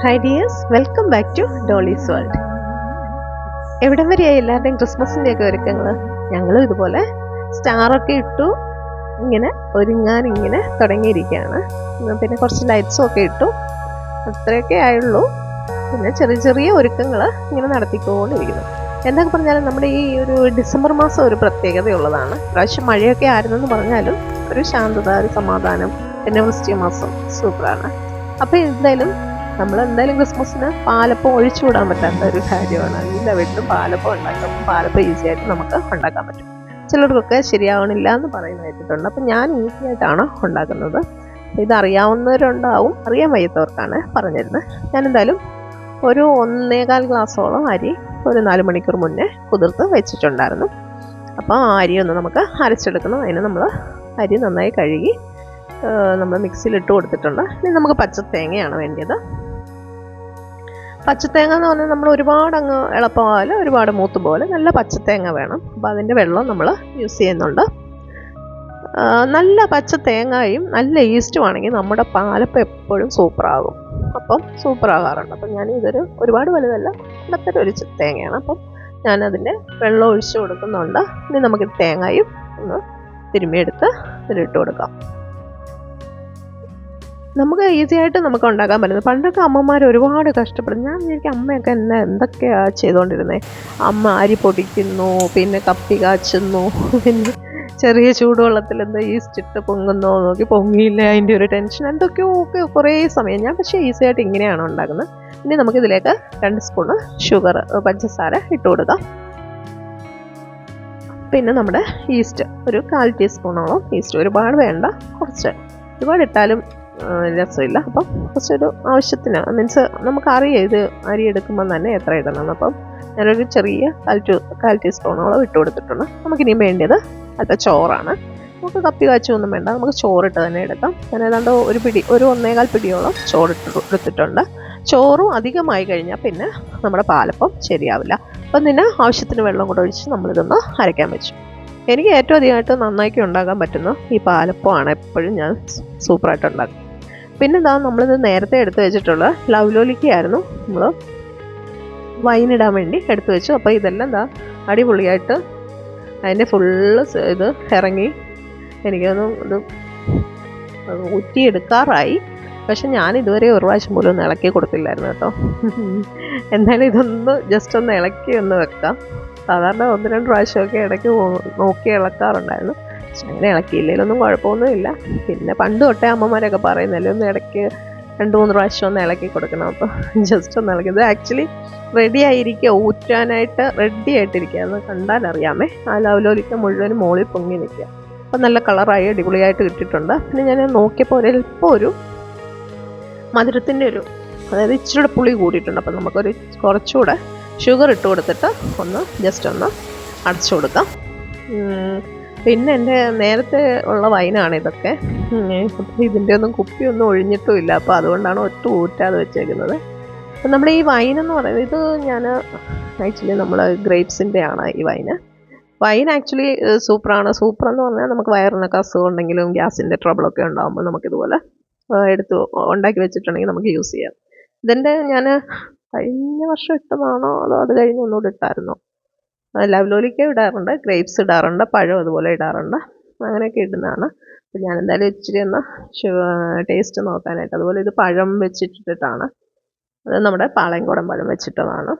Hi dears, welcome back to Dolly's world. എവിടം വരെയായി എല്ലാവരുടെയും ക്രിസ്മസിൻ്റെയൊക്കെ ഒരുക്കങ്ങൾ? ഞങ്ങളും ഇതുപോലെ സ്റ്റാറൊക്കെ ഇട്ടു ഇങ്ങനെ ഒരുങ്ങാനിങ്ങനെ തുടങ്ങിയിരിക്കുകയാണ്. പിന്നെ കുറച്ച് ലൈറ്റ്സും ഒക്കെ ഇട്ടു, അത്രയൊക്കെ ആയുള്ളൂ. പിന്നെ ചെറിയ ചെറിയ ഒരുക്കങ്ങൾ ഇങ്ങനെ നടത്തിക്കൊണ്ടിരിക്കുന്നു. എന്തൊക്കെ പറഞ്ഞാലും നമ്മുടെ ഈ ഒരു ഡിസംബർ മാസം ഒരു പ്രത്യേകതയുള്ളതാണ്. പ്രാവശ്യം മഴയൊക്കെ ആയിരുന്നെന്ന് പറഞ്ഞാലും ഒരു ശാന്തത, ഒരു സമാധാനം, പിന്നെ വൃശ്ചിക മാസം സൂപ്പറാണ്. അപ്പോൾ നമ്മളെന്തായാലും ക്രിസ്മസിന് പാലപ്പം ഒഴിച്ചു വിടാൻ പറ്റാത്ത ഒരു കാര്യമാണ്. എല്ലാ വീട്ടിലും പാലപ്പം ഉണ്ടാക്കും. പാലപ്പം ഈസി ആയിട്ട് നമുക്ക് ഉണ്ടാക്കാൻ പറ്റും. ചിലർക്കൊക്കെ ശരിയാവണില്ല എന്ന് പറയുന്നത് കേട്ടിട്ടുണ്ട്. അപ്പം ഞാൻ ഈസി ആയിട്ടാണ് ഉണ്ടാക്കുന്നത്. ഇതറിയാവുന്നവരുണ്ടാവും, അറിയാൻ വയ്യാത്തവർക്കാണ് പറഞ്ഞിരുന്നത്. ഞാനെന്തായാലും ഒരു 1.25 ഗ്ലാസോളം അരി ഒരു 4 മണിക്കൂർ മുന്നേ കുതിർത്ത് വെച്ചിട്ടുണ്ടായിരുന്നു. അപ്പോൾ ആ അരി ഒന്ന് നമുക്ക് അരച്ചെടുക്കണം. അതിന് നമ്മൾ അരി നന്നായി കഴുകി നമ്മൾ മിക്സിയിലിട്ട് കൊടുത്തിട്ടുണ്ട്. ഇനി നമുക്ക് പച്ചത്തേങ്ങയാണ് വേണ്ടത്. പച്ചത്തേങ്ങ എന്ന് പറഞ്ഞാൽ നമ്മൾ ഒരുപാട് അങ്ങ് എളുപ്പമാവില്ല, ഒരുപാട് മൂത്ത് പോലെ നല്ല പച്ചത്തേങ്ങ വേണം. അപ്പോൾ അതിൻ്റെ വെള്ളം നമ്മൾ യൂസ് ചെയ്യുന്നുണ്ട്. നല്ല പച്ചത്തേങ്ങയും നല്ല ഈസ്റ്റും ആണെങ്കിൽ നമ്മുടെ പാലപ്പം എപ്പോഴും സൂപ്പറാകും. അപ്പം സൂപ്പറാകാറുണ്ട്. അപ്പം ഇതൊരു ഒരുപാട് വലുതല്ല, ഇടത്തൊരു ഒരു തേങ്ങയാണ്. അപ്പം ഞാനതിൻ്റെ വെള്ളം ഒഴിച്ചു കൊടുക്കുന്നുണ്ട്. ഇനി നമുക്ക് തേങ്ങയും ഒന്ന് തിരുമ്മിയെടുത്ത് ഇതിലിട്ട് കൊടുക്കാം. നമുക്ക് ഈസി ആയിട്ട് നമുക്ക് ഉണ്ടാക്കാൻ പറ്റുന്നത്. പണ്ടൊക്കെ അമ്മമാർ ഒരുപാട് കഷ്ടപ്പെടും. ഞാൻ വിചാരിക്കും അമ്മയൊക്കെ എന്തൊക്കെയാണ് ചെയ്തുകൊണ്ടിരുന്നത്. അമ്മ അരി പൊടിക്കുന്നു, പിന്നെ കപ്പി കാച്ചുന്നു, പിന്നെ ചെറിയ ചൂടുവെള്ളത്തിൽ ഈസ്റ്റ് ഇട്ട് പൊങ്ങുന്നോ നോക്കി, പൊങ്ങിയില്ല അതിൻ്റെ ഒരു ടെൻഷൻ, എന്തൊക്കെയോ ഒക്കെ കുറേ സമയം. ഞാൻ പക്ഷേ ഈസി ആയിട്ട് ഇങ്ങനെയാണ് ഉണ്ടാക്കുന്നത്. ഇനി നമുക്കിതിലേക്ക് 2 സ്പൂണ് പഞ്ചസാര ഇട്ട് കൊടുക്കാം. പിന്നെ നമ്മുടെ ഈസ്റ്റ് ഒരു 1/4 ടീസ്പൂണോളം ഈസ്റ്റ്, ഒരുപാട് വേണ്ട, കുറച്ച്. ഒരുപാട് ഇട്ടാലും രസമില്ല. അപ്പം കുറച്ചൊരു ആവശ്യത്തിന്, മീൻസ് നമുക്കറിയാം ഇത് അരി എടുക്കുമ്പോൾ തന്നെ എത്ര ഇടണം. അപ്പം ഞാനൊരു ചെറിയ 1/4 ടീസ്പൂണോളം ഇട്ട് കൊടുത്തിട്ടുണ്ട്. നമുക്കിനിയും വേണ്ടത് അല്പം ചോറാണ്. നമുക്ക് കപ്പി കാച്ചൊന്നും വേണ്ട, നമുക്ക് ചോറിട്ട് തന്നെ എടുക്കാം. ഞാൻ ഏതാണ്ട് ഒരു 1.25 പിടിയോളം ചോറിട്ട് കൊടുത്തിട്ടുണ്ട്. ചോറും അധികമായി കഴിഞ്ഞാൽ പിന്നെ നമ്മുടെ പാലപ്പം ശരിയാവില്ല. അപ്പം ഇതിന് ആവശ്യത്തിന് വെള്ളം കൂടെ ഒഴിച്ച് നമ്മളിതൊന്ന് അരയ്ക്കാൻ വെച്ചു. എനിക്ക് ഏറ്റവും അധികമായിട്ട് നന്നാക്കി ഉണ്ടാക്കാൻ പറ്റുന്ന ഈ പാലപ്പമാണ്. എപ്പോഴും ഞാൻ സൂപ്പറായിട്ട് ഉണ്ടാക്കും. പിന്നെ നമ്മളിത് നേരത്തെ എടുത്ത് വെച്ചിട്ടുള്ള ലവ്ലോലിക്കയായിരുന്നു നമ്മൾ വൈനിടാൻ വേണ്ടി എടുത്തു വെച്ചു. അപ്പോൾ ഇതെല്ലാം അടിപൊളിയായിട്ട് അതിൻ്റെ ഫുള്ള് ഇത് ഇറങ്ങി എനിക്കൊന്നും ഇത് ഊറ്റിയെടുക്കാറായി. പക്ഷെ ഞാൻ ഇതുവരെ ഒരു പ്രാവശ്യം പോലും ഒന്ന് ഇളക്കി കൊടുത്തില്ലായിരുന്നു കേട്ടോ. എന്തായാലും ഇതൊന്ന് ജസ്റ്റ് ഒന്ന് ഇളക്കി ഒന്ന് വെക്കാം. സാധാരണ 1-2 പ്രാവശ്യമൊക്കെ ഇടയ്ക്ക് നോക്കി ഇളക്കാറുണ്ടായിരുന്നു. പക്ഷെ അങ്ങനെ ഇളക്കിയില്ലെങ്കിലൊന്നും കുഴപ്പമൊന്നുമില്ല. പിന്നെ പണ്ട് തൊട്ടേ അമ്മമാരൊക്കെ പറയുന്നല്ലേ ഒന്ന് ഇടയ്ക്ക് 2-3 പ്രാവശ്യം ഒന്ന് ഇളക്കി കൊടുക്കണം. അപ്പോൾ ജസ്റ്റ് ഒന്ന് ഇളക്കി. ഇത് ആക്ച്വലി റെഡി ആയിരിക്കുക, ഊറ്റാനായിട്ട് റെഡി ആയിട്ടിരിക്കുക. അത് കണ്ടാൽ അറിയാമേ. ആ ലവ്ലോലിക്ക മുഴുവനും മുകളിൽ പൊങ്ങി നിൽക്കുക. അപ്പം നല്ല കളറായി അടിപൊളിയായിട്ട് കിട്ടിയിട്ടുണ്ട്. പിന്നെ ഞാൻ നോക്കിയപ്പോൾ ഒരു മധുരത്തിൻ്റെ അതായത് ഇച്ചിരി പുളി കൂടിയിട്ടുണ്ട്. അപ്പം നമുക്കൊരു കുറച്ചുകൂടെ ഷുഗർ ഇട്ട് കൊടുത്തിട്ട് ജസ്റ്റ് ഒന്ന് അടച്ചു കൊടുക്കാം. പിന്നെ എൻ്റെ നേരത്തെ ഉള്ള വൈനാണ് ഇതൊക്കെ. ഇതിൻ്റെ ഒന്നും കുപ്പിയൊന്നും ഒഴിഞ്ഞിട്ടുമില്ല. അപ്പോൾ അതുകൊണ്ടാണ് ഊറ്റാതെ വെച്ചേക്കുന്നത്. അപ്പം നമ്മുടെ ഈ വൈനെന്ന് പറയുന്നത്, ഇത് ഞാൻ ആക്ച്വലി നമ്മൾ ഗ്രേപ്സിൻ്റെ ആണ് ഈ വൈൻ ആക്ച്വലി സൂപ്പറാണ്. സൂപ്പറെന്ന് പറഞ്ഞാൽ നമുക്ക് വയറിനൊക്കെ അസുഖം ഉണ്ടെങ്കിലും ഗ്യാസിൻ്റെ ട്രബിളൊക്കെ ഉണ്ടാകുമ്പോൾ നമുക്കിതുപോലെ എടുത്ത് ഉണ്ടാക്കി വെച്ചിട്ടുണ്ടെങ്കിൽ നമുക്ക് യൂസ് ചെയ്യാം. ഇതിൻ്റെ ഞാൻ കഴിഞ്ഞ വർഷം ഇട്ടതാണോ അതോ അത് കഴിഞ്ഞ് ഒന്നുകൂടെ ഇട്ടായിരുന്നോ? ലവ്ലോലിക്ക ഇടാറുണ്ട്, ഗ്രേപ്സ് ഇടാറുണ്ട്, പഴം അതുപോലെ ഇടാറുണ്ട്, അങ്ങനെയൊക്കെ ഇടുന്നതാണ്. അപ്പോൾ ഞാൻ എന്തായാലും ഇച്ചിരി ഒന്ന് ടേസ്റ്റ് നോക്കാനായിട്ട്, അതുപോലെ ഇത് പഴം വെച്ചിട്ടിട്ടാണ്. അത് നമ്മുടെ പാളയംകോടൻ പഴം വെച്ചിട്ടതാണ്.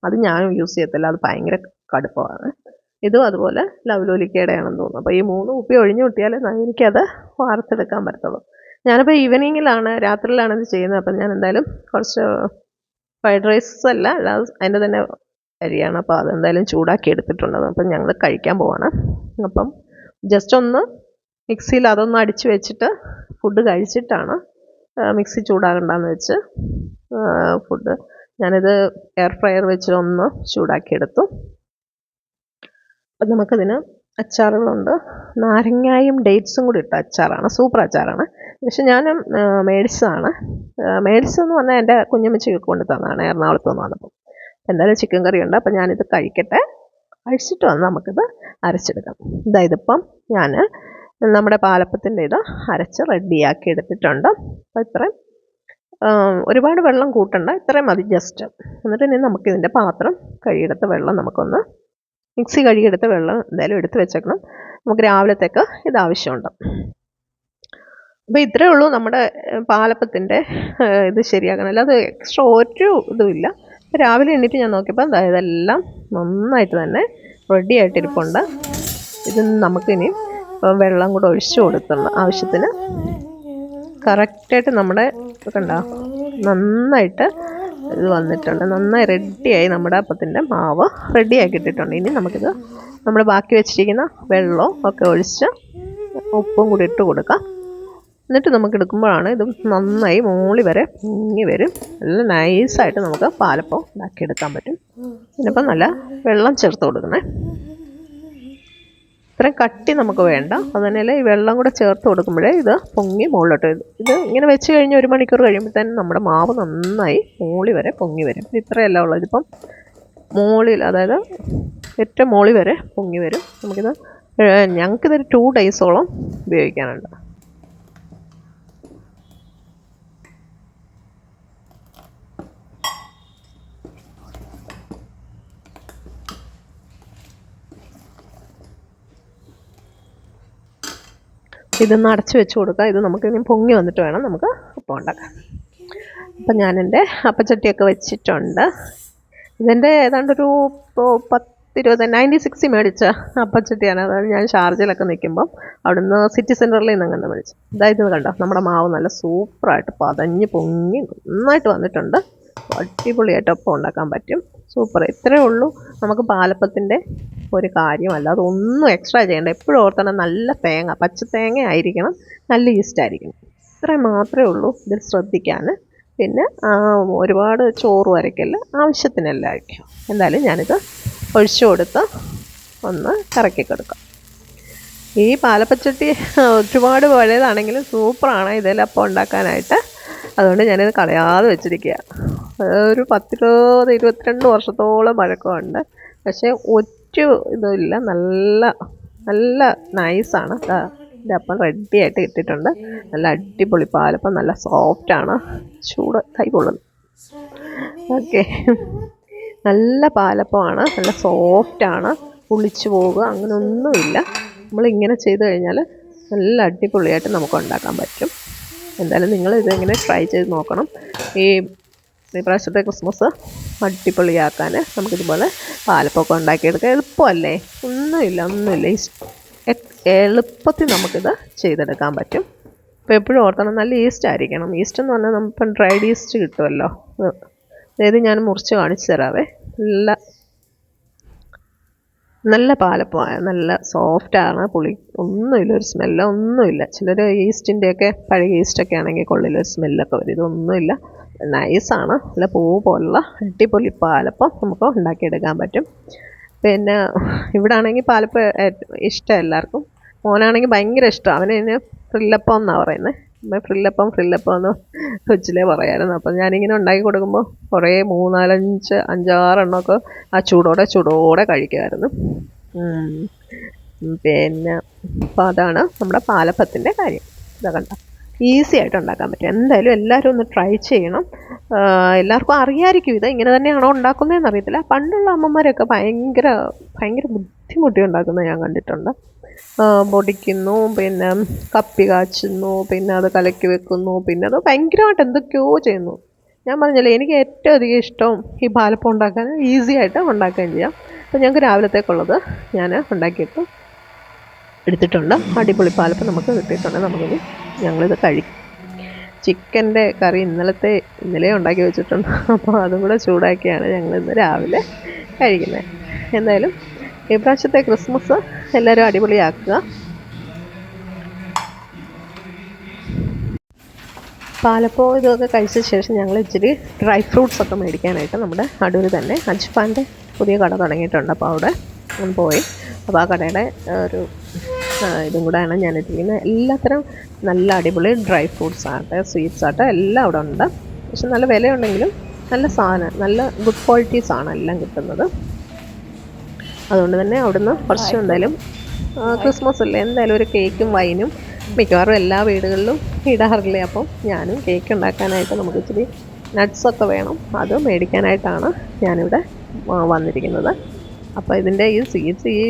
അത് ഞാൻ യൂസ് ചെയ്യത്തില്ല, അത് ഭയങ്കര കടുപ്പമാണ്. ഇതും അതുപോലെ ലവ്ലോലിക്കയുടെ ആണെന്ന് തോന്നുന്നു. അപ്പോൾ ഈ 3 കുപ്പി ഒഴിഞ്ഞു കിട്ടിയാലേ എനിക്കത് വാർത്തെടുക്കാൻ പറ്റത്തുള്ളൂ. ഞാനിപ്പോൾ ഈവനിങ്ങിലാണ്, രാത്രിയിലാണ് ഇത് ചെയ്യുന്നത്. അപ്പം ഞാൻ എന്തായാലും കുറച്ച് ഫ്രൈഡ് റൈസ് അല്ല, അതിൻ്റെ തന്നെ അരിയാണ്. അപ്പോൾ അതെന്തായാലും ചൂടാക്കി എടുത്തിട്ടുണ്ട്. അപ്പം ഞങ്ങൾ കഴിക്കാൻ പോവാണ്. അപ്പം ജസ്റ്റ് ഒന്ന് മിക്സിയിൽ അതൊന്ന് അടിച്ച് വെച്ചിട്ട് ഫുഡ് കഴിച്ചിട്ടാണ്, മിക്സി ചൂടാകണ്ടെന്ന് വെച്ച് ഫുഡ് ഞാനിത് എയർ ഫ്രയർ വെച്ച് ഒന്ന് ചൂടാക്കിയെടുത്തു. അപ്പം നമുക്കതിന് അച്ചാറുകളുണ്ട്. നാരങ്ങയും ഡേറ്റ്സും കൂടി ഇട്ട അച്ചാറാണ്, സൂപ്പർ അച്ചാറാണ്. പക്ഷെ ഞാൻ മേടിച്ചതെന്ന് പറഞ്ഞാൽ എൻ്റെ കുഞ്ഞമ്മച്ചിക്ക് കൊണ്ട് തന്നതാണ് എറണാകുളത്ത് നിന്ന് വന്നപ്പോൾ. എന്തായാലും ചിക്കൻ കറി ഉണ്ട്. അപ്പം ഞാനിത് കഴിച്ചിട്ട് വന്ന് നമുക്കിത് അരച്ചെടുക്കാം. ഇതിപ്പം ഞാൻ നമ്മുടെ പാലപ്പത്തിൻ്റെ ഇത് അരച്ച് റെഡിയാക്കി എടുത്തിട്ടുണ്ട്. അപ്പോൾ ഇത്രയും ഒരുപാട് വെള്ളം കൂട്ടണ്ട, ഇത്രയും മതി ജസ്റ്റ്. എന്നിട്ട് ഇനി നമുക്കിതിൻ്റെ പാത്രം കഴുകിയെടുത്ത വെള്ളം നമുക്കൊന്ന് മിക്സി കഴുകിയെടുത്ത വെള്ളം എന്തായാലും എടുത്ത് വെച്ചേക്കണം. നമുക്ക് രാവിലത്തേക്ക് ഇത് ആവശ്യമുണ്ട്. അപ്പോൾ ഇത്രയേ ഉള്ളൂ നമ്മുടെ പാലപ്പത്തിൻ്റെ ഇത് ശരിയാക്കണം. അല്ലാതെ എക്സ്ട്രാ ഒരു ഇതുമില്ല. രാവിലെ എണീറ്റ് ഞാൻ നോക്കിയപ്പോൾ ഇതെല്ലാം നന്നായിട്ട് തന്നെ റെഡി ആയിട്ടിരിപ്പുണ്ട്. ഇത് നമുക്കിനി വെള്ളം കൂടെ ഒഴിച്ചു കൊടുക്കണം ആവശ്യത്തിന്. കറക്റ്റായിട്ട് നമ്മുടെ കണ്ടോ നന്നായിട്ട് ഇത് വന്നിട്ടുണ്ട്. നന്നായി റെഡിയായി നമ്മുടെ അപ്പത്തിൻ്റെ മാവ് റെഡിയാക്കി ഇട്ടിട്ടുണ്ട്. ഇനി നമുക്കിത് നമ്മൾ ബാക്കി വെച്ചിരിക്കുന്ന വെള്ളവും ഒക്കെ ഒഴിച്ച് ഉപ്പും കൂടി ഇട്ട് കൊടുക്കാം. എന്നിട്ട് നമുക്ക് എടുക്കുമ്പോഴാണ് ഇത് നന്നായി മൂളി വരെ പൊങ്ങി വരും. നല്ല നൈസായിട്ട് നമുക്ക് പാലപ്പം ഉണ്ടാക്കിയെടുക്കാൻ പറ്റും. ഇതിനിപ്പം നല്ല വെള്ളം ചേർത്ത് കൊടുക്കണേ. ഇത്രയും കട്ടി നമുക്ക് വേണ്ട. അതുതന്നെയല്ല ഈ വെള്ളം കൂടെ ചേർത്ത് കൊടുക്കുമ്പോഴേ ഇത് പൊങ്ങി മുകളിലോട്ട്. ഇത് ഇങ്ങനെ വെച്ച് കഴിഞ്ഞ് 1 മണിക്കൂർ കഴിയുമ്പോഴത്തേനും നമ്മുടെ മാവ് നന്നായി മുകളിൽ വരെ പൊങ്ങി വരും. ഇത്രയല്ല ഉള്ളത്. ഇതിപ്പം മുകളിൽ, അതായത് ഏറ്റവും മുകളിൽ വരെ പൊങ്ങി വരും. ഞങ്ങൾക്കിതൊരു 2 ഡേയ്സോളം ഉപയോഗിക്കാനുണ്ട്. ഇതൊന്ന് അടച്ചു വെച്ച് കൊടുക്കുക. ഇത് നമുക്ക് ഇനി പൊങ്ങി വന്നിട്ട് വേണം നമുക്ക് അപ്പം ഉണ്ടാക്കാൻ. അപ്പം ഞാനെൻ്റെ അപ്പച്ചട്ടിയൊക്കെ വെച്ചിട്ടുണ്ട്. ഇതെൻ്റെ ഏതാണ്ടൊരു 96 മേടിച്ച അപ്പച്ചട്ടിയാണ്. അതായത് ഞാൻ ഷാർജയിലൊക്കെ നിൽക്കുമ്പം അവിടുന്ന് സിറ്റി സെൻറ്ററിൽ നിന്ന് അങ്ങനെ മേടിച്ചു. ഇതായത് കണ്ടോ നമ്മുടെ മാവ് നല്ല സൂപ്പറായിട്ട് പതഞ്ഞ് പൊങ്ങി നന്നായിട്ട് വന്നിട്ടുണ്ട്. അടിപൊളിയായിട്ട് അപ്പം ഉണ്ടാക്കാൻ പറ്റും. സൂപ്പർ. ഇത്രയേ ഉള്ളൂ നമുക്ക് പാലപ്പത്തിൻ്റെ ഒരു കാര്യമല്ല. അതൊന്നും എക്സ്ട്രാ ചെയ്യേണ്ട. എപ്പോഴും ഓർത്തണം നല്ല തേങ്ങ, പച്ച തേങ്ങ ആയിരിക്കണം, നല്ല ഈസ്റ്റ് ആയിരിക്കണം. ഇത്രയും മാത്രമേ ഉള്ളൂ ഇതിൽ ശ്രദ്ധിക്കാൻ. പിന്നെ ഒരുപാട് ചോറ് വരയ്ക്കല്ല, ആവശ്യത്തിനെല്ലാം ആയിരിക്കും. എന്തായാലും ഞാനിത് ഒഴിച്ചു കൊടുത്ത് ഒന്ന് കറക്കി കൊടുക്കാം. ഈ പാലപ്പച്ചട്ടി ഒരുപാട് പഴയതാണെങ്കിലും സൂപ്പറാണ് ഇതിലപ്പം ഉണ്ടാക്കാനായിട്ട്. അതുകൊണ്ട് ഞാനിത് കളയാതെ വെച്ചിരിക്കുക. ഒരു 22 വർഷത്തോളം പഴക്കമുണ്ട്. പക്ഷേ ഇതുമില്ല. നല്ല നല്ല നൈസാണ്. ഇതിൻ്റെ അപ്പം റെഡിയായിട്ട് ഇട്ടിട്ടുണ്ട്. നല്ല അടിപൊളി പാലപ്പം, നല്ല സോഫ്റ്റാണ്. ചൂട് കൈ കൊള്ളുന്നു. ഓക്കെ, നല്ല പാലപ്പമാണ്, നല്ല സോഫ്റ്റാണ്. പുളിച്ചു പോവുക അങ്ങനെയൊന്നുമില്ല. നമ്മളിങ്ങനെ ചെയ്ത് കഴിഞ്ഞാൽ നല്ല അടിപൊളിയായിട്ട് നമുക്ക് ഉണ്ടാക്കാൻ പറ്റും. എന്തായാലും നിങ്ങൾ ഇതിങ്ങനെ ട്രൈ ചെയ്ത് നോക്കണം. ഈ പ്രാവശ്യത്തെ ക്രിസ്മസ് അടിപൊളിയാക്കാൻ നമുക്കിതുപോലെ പാലപ്പമൊക്കെ ഉണ്ടാക്കിയെടുക്കാം. എളുപ്പമല്ലേ? ഒന്നുമില്ല. എളുപ്പത്തിൽ നമുക്കിത് ചെയ്തെടുക്കാൻ പറ്റും. അപ്പോൾ എപ്പോഴും ഓർക്കണം നല്ല ഈസ്റ്റ് ആയിരിക്കണം. ഈസ്റ്റ് എന്ന് പറഞ്ഞാൽ നമുക്കിപ്പം ഡ്രൈഡ് ഈസ്റ്റ് കിട്ടുമല്ലോ. അതായത് ഞാൻ മുറിച്ച് കാണിച്ചു തരാവേ. നല്ല പാലപ്പമായ നല്ല സോഫ്റ്റാണ്. പുളി ഒന്നുമില്ല, ഒരു സ്മെല്ലോ ഒന്നുമില്ല. ചിലർ ഈസ്റ്റിൻ്റെയൊക്കെ പഴയ ഈസ്റ്റൊക്കെ ആണെങ്കിൽ കൊള്ളില്ല, ഒരു സ്മെല്ലൊക്കെ വരും. ഇതൊന്നുമില്ല, നൈസാണ്. നല്ല പൂ പോലുള്ള അടിപൊളി പാലപ്പം നമുക്ക് ഉണ്ടാക്കിയെടുക്കാൻ പറ്റും. പിന്നെ ഇവിടെ ആണെങ്കിൽ പാലപ്പം ഇഷ്ടം എല്ലാവർക്കും. മോനാണെങ്കിൽ ഭയങ്കര ഇഷ്ടം. അവന് ഫ്രില്ലപ്പം എന്നാണ് പറയുന്നത്. ഫ്രില്ലപ്പം എന്ന് കൊച്ചിലേ പറയായിരുന്നു. അപ്പം ഞാനിങ്ങനെ ഉണ്ടാക്കി കൊടുക്കുമ്പോൾ കുറേ 3, 4, 5, 6 എണ്ണമൊക്കെ ആ ചൂടോടെ കഴിക്കുമായിരുന്നു. പിന്നെ അപ്പോൾ അതാണ് നമ്മുടെ പാലപ്പത്തിൻ്റെ കാര്യം. ഇതാ കണ്ടോ, ഈസി ആയിട്ട് ഉണ്ടാക്കാൻ പറ്റും. എന്തായാലും എല്ലാവരും ഒന്ന് ട്രൈ ചെയ്യണം. എല്ലാവർക്കും അറിയാമായിരിക്കും ഇത് ഇങ്ങനെ തന്നെയാണോ ഉണ്ടാക്കുന്നതെന്ന് അറിയത്തില്ല. പണ്ടുള്ള അമ്മമാരൊക്കെ ഭയങ്കര ബുദ്ധിമുട്ടി ഉണ്ടാക്കുന്നത് ഞാൻ കണ്ടിട്ടുണ്ട്. പൊടിക്കുന്നു, പിന്നെ കപ്പി കാച്ചുന്നു, പിന്നെ അത് കലക്കി വെക്കുന്നു, പിന്നെ അത് ഭയങ്കരമായിട്ട് എന്തൊക്കെയോ ചെയ്യുന്നു. ഞാൻ പറഞ്ഞില്ലേ, എനിക്ക് ഏറ്റവും അധികം ഇഷ്ടം ഈ പാലപ്പം ഉണ്ടാക്കാൻ ഈസി ആയിട്ട് ഉണ്ടാക്കുകയും ചെയ്യാം. അപ്പോൾ ഞങ്ങൾക്ക് രാവിലത്തേക്കുള്ളത് ഞാൻ ഉണ്ടാക്കിയിട്ട് എടുത്തിട്ടുണ്ട്. അടിപൊളി പാലപ്പം നമുക്ക് കിട്ടിയിട്ടുണ്ട്. നമുക്കിനി ഞങ്ങളിത് കഴിക്കും. ചിക്കൻ്റെ കറി ഇന്നലെ ഉണ്ടാക്കി വെച്ചിട്ടുണ്ട്. അപ്പോൾ അതും കൂടെ ചൂടാക്കിയാണ് ഞങ്ങളിന്ന് രാവിലെ കഴിക്കുന്നത്. എന്തായാലും ഈ പ്രാവശ്യത്തെ ക്രിസ്മസ് എല്ലാവരും അടിപൊളിയാക്കുക. പാലപ്പം ഇതൊക്കെ കഴിച്ച ശേഷം ഞങ്ങൾ ഇച്ചിരി ഡ്രൈ ഫ്രൂട്ട്സ് ഒക്കെ മേടിക്കാനായിട്ട് നമ്മുടെ അടൂർ തന്നെ അജ്ഫാൻ്റെ പുതിയ കട തുടങ്ങിയിട്ടുണ്ട്. അപ്പോൾ അവിടെ പോയി. അപ്പോൾ ആ കടയുടെ ഒരു ഇതും കൂടെയാണ് ഞാനിട്ടിരിക്കുന്നത്. എല്ലാത്തരം നല്ല അടിപൊളി ഡ്രൈ ഫ്രൂട്ട്സ് ആകട്ടെ, സ്വീറ്റ്സ് ആകട്ടെ എല്ലാം അവിടെ ഉണ്ട്. പക്ഷെ നല്ല വിലയുണ്ടെങ്കിലും നല്ല സാധനം, നല്ല ഗുഡ് ക്വാളിറ്റീസാണ് എല്ലാം കിട്ടുന്നത്. അതുകൊണ്ട് തന്നെ അവിടുന്ന് കുറച്ച് എന്തായാലും ക്രിസ്മസ് അല്ലേ, എന്തായാലും ഒരു കേക്കും വൈനും മിക്കവാറും എല്ലാ വീടുകളിലും ഇടാറില്ലേ. അപ്പം ഞാനും കേക്ക് ഉണ്ടാക്കാനായിട്ട് നമുക്ക് ഇച്ചിരി നട്ട്സൊക്കെ വേണം, അത് മേടിക്കാനായിട്ടാണ് ഞാനിവിടെ വന്നിരിക്കുന്നത്. അപ്പോൾ ഇതിൻ്റെ ഈ സീഡ്സ് ഈ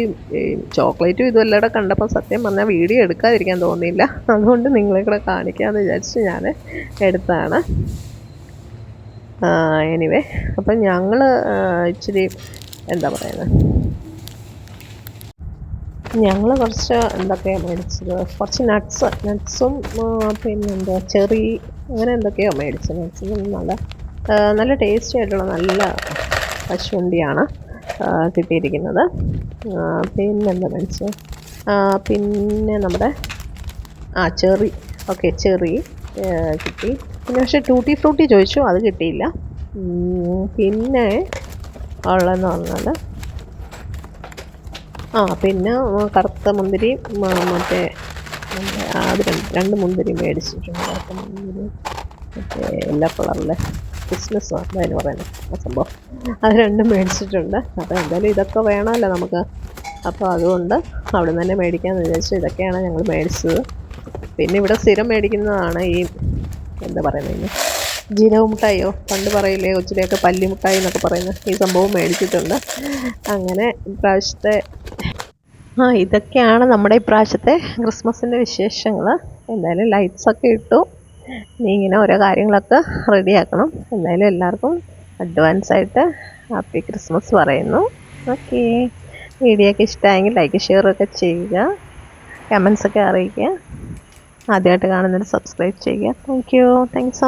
ചോക്ലേറ്റും ഇതും എല്ലാം കണ്ടപ്പോൾ സത്യം പറഞ്ഞാൽ വീഡിയോ എടുക്കാതിരിക്കാൻ തോന്നിയില്ല. അതുകൊണ്ട് നിങ്ങളെ കൂടെ കാണിക്കാമെന്ന് വിചാരിച്ച് ഞാൻ എടുത്തതാണ്. എനിവേ, അപ്പം ഞങ്ങൾ ഇച്ചിരി എന്താ പറയുന്നത്, ഞങ്ങൾ കുറച്ച് എന്തൊക്കെയാണ് മേടിച്ചത്, കുറച്ച് നട്ട്സും പിന്നെന്താ ചെറി, അങ്ങനെ എന്തൊക്കെയോ മേടിച്ചത്. നട്ട്സിന് നല്ല ടേസ്റ്റി ആയിട്ടുള്ള നല്ല കശുവണ്ടിയാണ് കിട്ടിയിരിക്കുന്നത്. പിന്നെന്താ മേടിച്ചത്, പിന്നെ നമ്മുടെ ചെറി, ഓക്കെ, ചെറി കിട്ടി. പിന്നെ പക്ഷേ ടൂട്ടി ഫ്രൂട്ടി ചോദിച്ചു, അത് കിട്ടിയില്ല. പിന്നെ ഉള്ളതെന്ന് പറഞ്ഞാൽ പിന്നെ കറുത്ത മുന്തിരി, മറ്റേ അത് രണ്ട് മുന്തിരി മേടിച്ചിട്ടുണ്ട്. കറുത്ത മുന്തിരി, മറ്റേ എല്ലാ കളറിലെ ക്രിസ്മസ് അതിന് പറയുന്നത് ആ സംഭവം, അത് രണ്ടും മേടിച്ചിട്ടുണ്ട്. അപ്പോൾ എന്തായാലും ഇതൊക്കെ വേണമല്ലോ നമുക്ക്. അപ്പോൾ അതുകൊണ്ട് അവിടെ നിന്ന് തന്നെ മേടിക്കാമെന്ന് വിചാരിച്ചു. ഇതൊക്കെയാണ് ഞങ്ങൾ മേടിച്ചത്. പിന്നെ ഇവിടെ സ്ഥിരം മേടിക്കുന്നതാണ് ഈ എന്താ പറയുന്നത്, ജീരക മുട്ടായിയോ പണ്ട് പറയില്ലേ കൊച്ചിലെയൊക്കെ പല്ലി മുട്ടായി എന്നൊക്കെ പറയുന്നത്, ഈ സംഭവം മേടിച്ചിട്ടുണ്ട്. അങ്ങനെ ഇപ്രാവശ്യത്തെ ഇതൊക്കെയാണ് നമ്മുടെ ഇപ്രാവശ്യത്തെ ക്രിസ്മസിൻ്റെ വിശേഷങ്ങൾ. എന്തായാലും ലൈറ്റ്സൊക്കെ ഇട്ടു. ഇനി ഇങ്ങനെ ഓരോ കാര്യങ്ങളൊക്കെ റെഡിയാക്കണം. എന്തായാലും എല്ലാവർക്കും അഡ്വാൻസായിട്ട് ഹാപ്പി ക്രിസ്മസ് പറയുന്നു. ഓക്കെ, വീഡിയോ ഒക്കെ ഇഷ്ടമായെങ്കിൽ ലൈക്ക് ഷെയറൊക്കെ ചെയ്യുക, കമൻസൊക്കെ അറിയിക്കുക. ആദ്യമായിട്ട് കാണുന്നവർ സബ്സ്ക്രൈബ് ചെയ്യുക. Thank you so much.